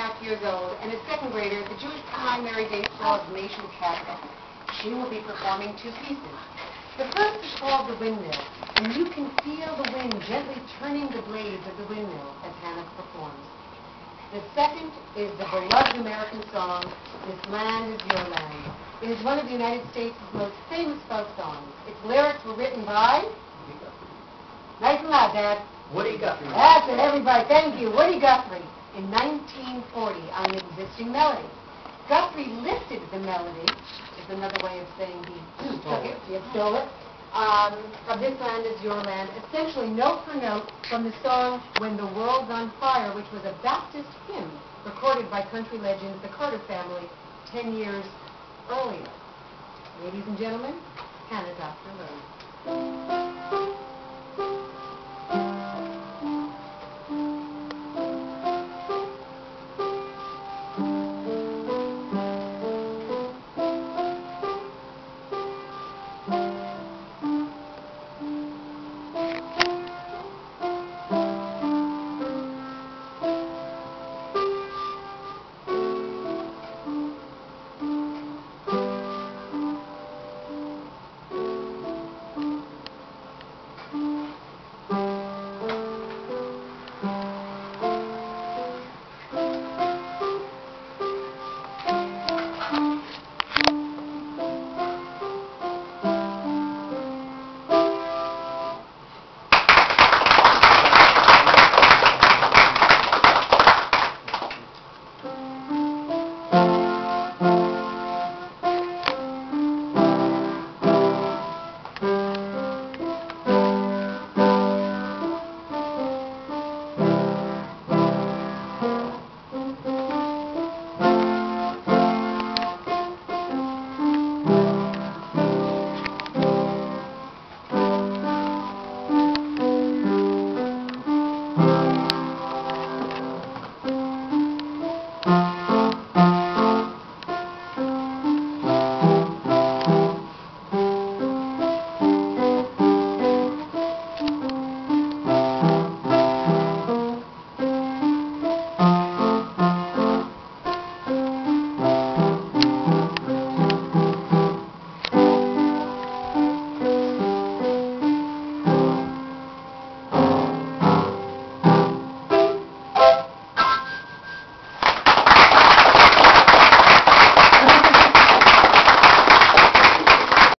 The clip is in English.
2.5 years old and a second grader at the Jewish Primary Day School of Nation Catholic. She will be performing two pieces. The first is called The Windmill, and you can feel the wind gently turning the blades of the windmill as Hannah performs. The second is the beloved American song, This Land Is Your Land. It is one of the United States' most famous folk songs. Its lyrics were written by... Nice and loud, Dad. Woody Guthrie. That's it, everybody. Thank you. Woody Guthrie in 1940 on an existing melody. Guthrie lifted the melody, is another way of saying he took it, he stole it, of This Land Is Your Land, essentially note for note from the song When the World's on Fire, which was a Baptist hymn recorded by country legends, the Carter family, 10 years earlier. Ladies and gentlemen, Hannah Dr. Lowe.